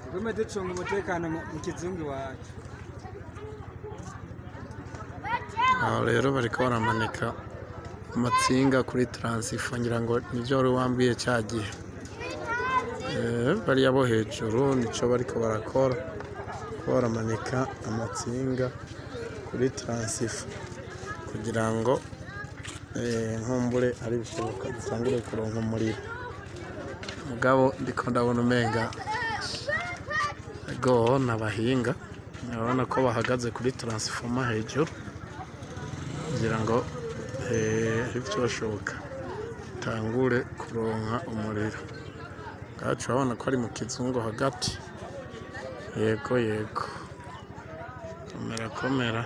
tugume ducunga umutekano mu kizungu iwacu. Aho rero bariko baramanika amatsinga kuri taransifo, ngira ngo nivyo wari wambwiye ca gihe. Bariya bo hejuru nico bariko barakora, ko baramanika amatsinga kuri taransifo kugira ngo nkumbure ari bishoboka dutangure kuronka umuriro. Mugabo ndiko ndabona umenga go n'abahinga, urabona ko bahagaze kuri taransifoma hejuru kugira ngo ivyoshoboka tangure kuronka umuriro. Gacu urabona ko ari mu kizungu hagati. Yego komera.